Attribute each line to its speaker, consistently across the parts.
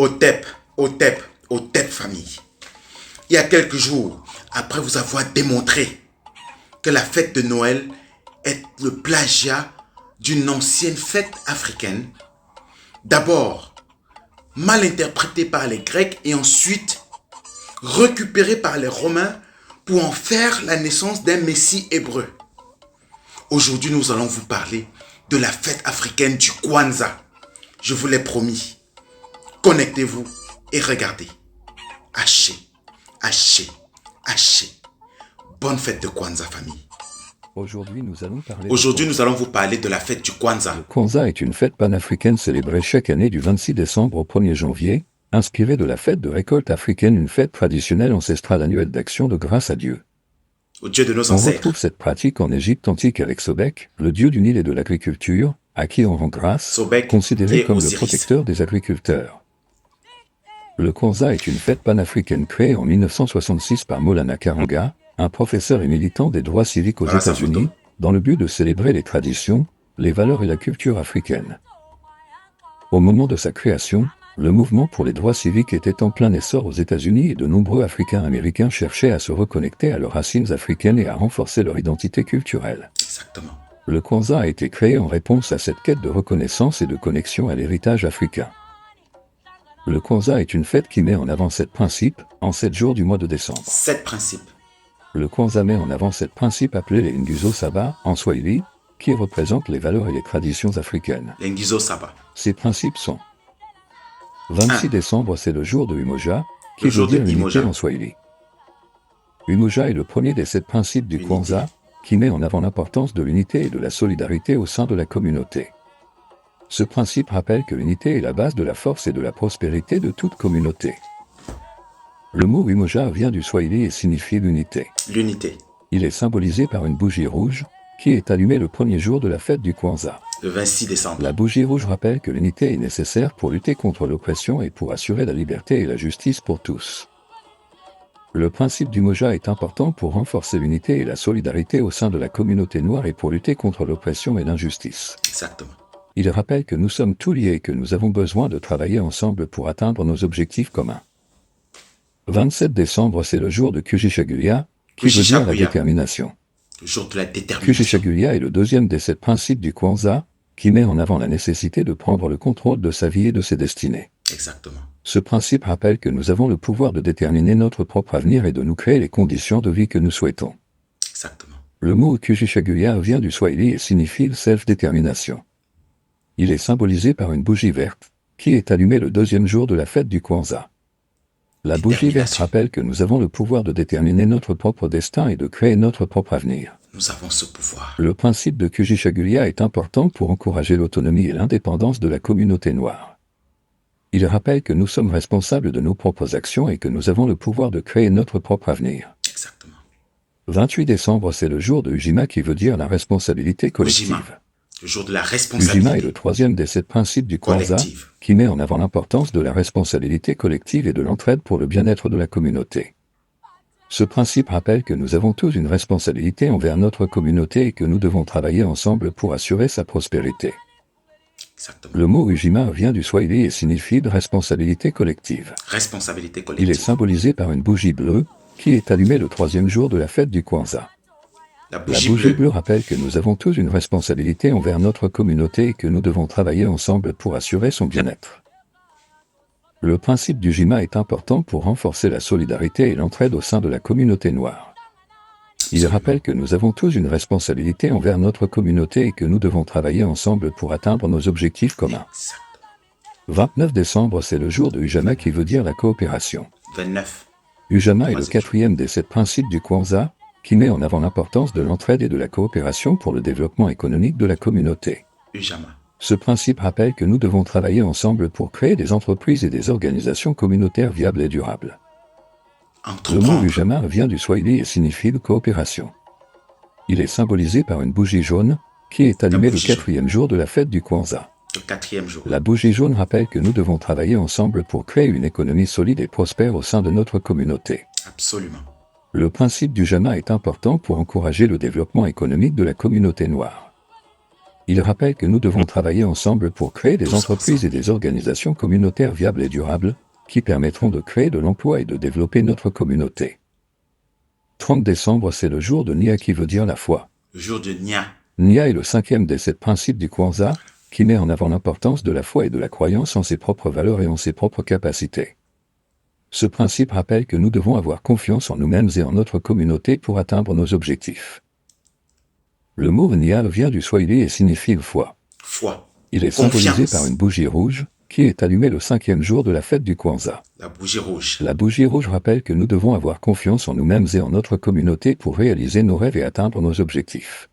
Speaker 1: Otep, Otep, Otep famille. Il y a quelques jours, après vous avoir démontré que la fête de Noël est le plagiat d'une ancienne fête africaine, d'abord mal interprétée par les Grecs et ensuite récupérée par les Romains pour en faire la naissance d'un Messie hébreu. Aujourd'hui, nous allons vous parler de la fête africaine du Kwanzaa. Je vous l'ai promis. Connectez-vous et regardez. Haché, haché, haché. Bonne fête de Kwanzaa, famille.
Speaker 2: Aujourd'hui, nous
Speaker 1: allons vous parler de la fête du Kwanzaa.
Speaker 2: Le Kwanzaa est une fête panafricaine célébrée chaque année du 26 décembre au 1er janvier, inspirée de la fête de récolte africaine, une fête traditionnelle ancestrale annuelle d'action de grâce à Dieu.
Speaker 1: Au Dieu de nos
Speaker 2: On
Speaker 1: ancêtres.
Speaker 2: retrouve cette pratique en Égypte antique avec Sobek, le dieu du Nil et de l'agriculture, à qui on rend grâce,
Speaker 1: Sobek,
Speaker 2: considéré
Speaker 1: lié
Speaker 2: comme le
Speaker 1: Osiris.
Speaker 2: protecteur des agriculteurs. Le Kwanzaa est une fête panafricaine créée en 1966 par Maulana Karanga, un professeur et militant des droits civiques aux
Speaker 1: Voilà sa
Speaker 2: États-Unis,
Speaker 1: photo.
Speaker 2: dans le but de célébrer les traditions, les valeurs et la culture africaine. Au moment de sa création, le mouvement pour les droits civiques était en plein essor aux États-Unis et de nombreux Africains-Américains cherchaient à se reconnecter à leurs racines africaines et à renforcer leur identité culturelle.
Speaker 1: Exactement.
Speaker 2: Le Kwanzaa a été créé en réponse à cette quête de reconnaissance et de connexion à l'héritage africain. Le Kwanzaa est une fête qui met en avant 7 principes, en 7 jours du mois de décembre.
Speaker 1: 7 principes.
Speaker 2: Le Kwanzaa met en avant 7 principes appelés les Nguzo Saba, en Swahili, qui représentent les valeurs et les traditions africaines.
Speaker 1: L'Engizo Saba.
Speaker 2: Ces principes sont 26
Speaker 1: Un.
Speaker 2: décembre, c'est le jour de Umoja, qui
Speaker 1: Le
Speaker 2: veut
Speaker 1: jour de
Speaker 2: dire l'unité
Speaker 1: Umoja.
Speaker 2: en Swahili. Umoja est le premier des 7 principes du
Speaker 1: Unité.
Speaker 2: Kwanzaa, qui met en avant l'importance de l'unité et de la solidarité au sein de la communauté. Ce principe rappelle que l'unité est la base de la force et de la prospérité de toute communauté. Le mot Umoja vient du Swahili et signifie l'unité.
Speaker 1: L'unité.
Speaker 2: Il est symbolisé par une bougie rouge, qui est allumée le premier jour de la fête du Kwanzaa.
Speaker 1: Le 26 décembre.
Speaker 2: La bougie rouge rappelle que l'unité est nécessaire pour lutter contre l'oppression et pour assurer la liberté et la justice pour tous. Le principe du Moja est important pour renforcer l'unité et la solidarité au sein de la communauté noire et pour lutter contre l'oppression et l'injustice.
Speaker 1: Exactement.
Speaker 2: Il rappelle que nous sommes tous liés et que nous avons besoin de travailler ensemble pour atteindre nos objectifs communs. 27 décembre, c'est le jour de Kujichagulia, qui veut dire la
Speaker 1: Kujichagulia.
Speaker 2: détermination.
Speaker 1: Le jour de la détermination.
Speaker 2: Kujichagulia est le deuxième des 7 principes du Kwanzaa, qui met en avant la nécessité de prendre le contrôle de sa vie et de ses destinées.
Speaker 1: Exactement.
Speaker 2: Ce principe rappelle que nous avons le pouvoir de déterminer notre propre avenir et de nous créer les conditions de vie que nous souhaitons.
Speaker 1: Exactement.
Speaker 2: Le mot Kujichagulia vient du Swahili et signifie self-détermination. Il est symbolisé par une bougie verte, qui est allumée le deuxième jour de la fête du Kwanzaa. La bougie verte
Speaker 1: Détermination.
Speaker 2: rappelle que nous avons le pouvoir de déterminer notre propre destin et de créer notre propre avenir.
Speaker 1: Nous avons ce pouvoir.
Speaker 2: Le principe de Kujichagulia est important pour encourager l'autonomie et l'indépendance de la communauté noire. Il rappelle que nous sommes responsables de nos propres actions et que nous avons le pouvoir de créer notre propre avenir.
Speaker 1: Exactement.
Speaker 2: 28 décembre, c'est le jour de Ujima qui veut dire la responsabilité collective.
Speaker 1: Ujima. Le jour de la
Speaker 2: Ujima est
Speaker 1: responsabilité
Speaker 2: le troisième des 7 principes du Kwanzaa,
Speaker 1: collective.
Speaker 2: qui met en avant l'importance de la responsabilité collective et de l'entraide pour le bien-être de la communauté. Ce principe rappelle que nous avons tous une responsabilité envers notre communauté et que nous devons travailler ensemble pour assurer sa prospérité.
Speaker 1: Exactement.
Speaker 2: Le mot Ujima vient du Swahili et signifie de responsabilité collective.
Speaker 1: Responsabilité
Speaker 2: Il est
Speaker 1: collective.
Speaker 2: symbolisé par une bougie bleue, qui est allumée le troisième jour de la fête du Kwanzaa.
Speaker 1: La
Speaker 2: La
Speaker 1: bougie
Speaker 2: bougie
Speaker 1: bleue.
Speaker 2: bleue rappelle que nous avons tous une responsabilité envers notre communauté et que nous devons travailler ensemble pour assurer son bien-être. Le principe du Jima est important pour renforcer la solidarité et l'entraide au sein de la communauté noire. Il rappelle que nous avons tous une responsabilité envers notre communauté et que nous devons travailler ensemble pour atteindre nos objectifs communs.
Speaker 1: Exactement.
Speaker 2: 29 décembre, c'est le jour de Ujama qui veut dire la coopération.
Speaker 1: 29.
Speaker 2: Ujama est le
Speaker 1: Troisième jour.
Speaker 2: 4e des 7 principes du Kwanzaa, qui met en avant l'importance de l'entraide et de la coopération pour le développement économique de la communauté.
Speaker 1: Ujama.
Speaker 2: Ce principe rappelle que nous devons travailler ensemble pour créer des entreprises et des organisations communautaires viables et durables. Le mot
Speaker 1: Entreprendre.
Speaker 2: Ujama vient du Swahili et signifie coopération. Il est symbolisé par une bougie jaune, qui est allumée le
Speaker 1: bougie jaune.
Speaker 2: 4e jour de la fête du Kwanzaa.
Speaker 1: Le 4e jour.
Speaker 2: La bougie jaune rappelle que nous devons travailler ensemble pour créer une économie solide et prospère au sein de notre communauté.
Speaker 1: Absolument.
Speaker 2: Le principe du Jama est important pour encourager le développement économique de la communauté noire. Il rappelle que nous devons travailler ensemble pour créer des entreprises et des organisations communautaires viables et durables, qui permettront de créer de l'emploi et de développer notre communauté. 30 décembre, c'est le jour de Nia qui veut dire la foi.
Speaker 1: Le jour de Nia.
Speaker 2: Nia est le 5e des 7 principes du Kwanzaa, qui met en avant l'importance de la foi et de la croyance en ses propres valeurs et en ses propres capacités. Ce principe rappelle que nous devons avoir confiance en nous-mêmes et en notre communauté pour atteindre nos objectifs. Le mot Nia vient du swahili et signifie foi.
Speaker 1: Foi.
Speaker 2: Il est
Speaker 1: Confiance.
Speaker 2: symbolisé par une bougie rouge, qui est allumée le 5e jour de la fête du Kwanzaa.
Speaker 1: La bougie rouge.
Speaker 2: La bougie rouge rappelle que nous devons avoir confiance en nous-mêmes et en notre communauté pour réaliser nos rêves et atteindre nos objectifs.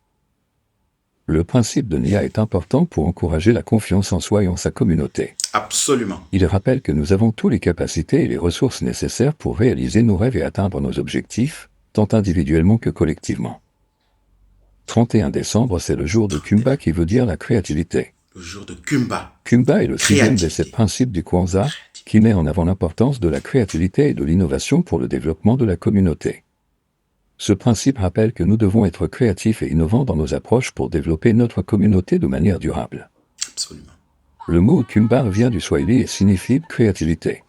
Speaker 2: Le principe de Nia est important pour encourager la confiance en soi et en sa communauté.
Speaker 1: Absolument.
Speaker 2: Il rappelle que nous avons toutes les capacités et les ressources nécessaires pour réaliser nos rêves et atteindre nos objectifs, tant individuellement que collectivement. 31 décembre, c'est le jour de Kumba qui veut dire la créativité.
Speaker 1: Le jour de Kumba.
Speaker 2: Kumba est le 6e des
Speaker 1: Créativité.
Speaker 2: 7 principes du Kwanzaa, qui met en avant l'importance de la créativité et de l'innovation pour le développement de la communauté. Ce principe rappelle que nous devons être créatifs et innovants dans nos approches pour développer notre communauté de manière durable.
Speaker 1: Absolument.
Speaker 2: Le mot Kumba vient du swahili et signifie créativité.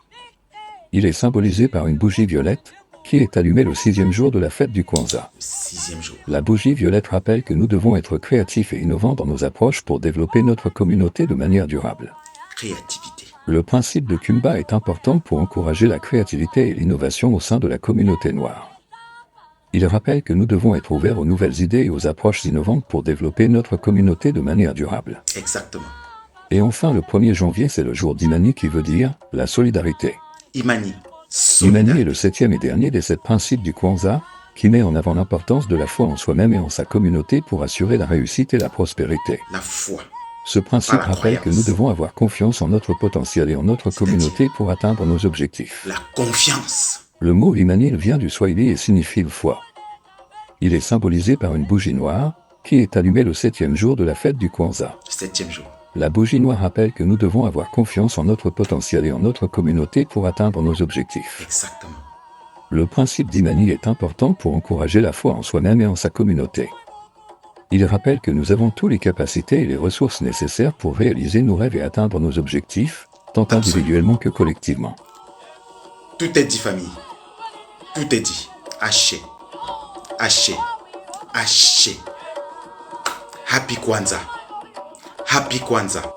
Speaker 2: Il est symbolisé par une bougie violette, qui est allumée le 6e jour de la fête du Kwanzaa.
Speaker 1: Le 6e jour.
Speaker 2: La bougie violette rappelle que nous devons être créatifs et innovants dans nos approches pour développer notre communauté de manière durable.
Speaker 1: Créativité.
Speaker 2: Le principe de Kumba est important pour encourager la créativité et l'innovation au sein de la communauté noire. Il rappelle que nous devons être ouverts aux nouvelles idées et aux approches innovantes pour développer notre communauté de manière durable.
Speaker 1: Exactement.
Speaker 2: Et enfin, le 1er janvier, c'est le jour d'Imani qui veut dire la solidarité.
Speaker 1: Imani.
Speaker 2: Imani est le 7e et dernier des 7 principes du Kwanzaa, qui met en avant l'importance de la foi en soi-même et en sa communauté pour assurer la réussite et la prospérité.
Speaker 1: La foi.
Speaker 2: Ce principe
Speaker 1: Par la
Speaker 2: rappelle que
Speaker 1: croyance.
Speaker 2: nous devons avoir confiance en notre potentiel et en notre communauté pour atteindre nos objectifs.
Speaker 1: La confiance.
Speaker 2: Le mot Imani vient du swahili et signifie foi. Il est symbolisé par une bougie noire, qui est allumée le 7e jour de la fête du Kwanzaa.
Speaker 1: 7e jour.
Speaker 2: La bougie noire rappelle que nous devons avoir confiance en notre potentiel et en notre communauté pour atteindre nos objectifs.
Speaker 1: Exactement.
Speaker 2: Le principe d'Imani est important pour encourager la foi en soi-même et en sa communauté. Il rappelle que nous avons toutes les capacités et les ressources nécessaires pour réaliser nos rêves et atteindre nos objectifs, tant
Speaker 1: Absolument.
Speaker 2: individuellement que collectivement.
Speaker 1: Tout est dit, famille. Tout est dit. Haché. Haché. Haché. Happy Kwanzaa. Happy Kwanzaa.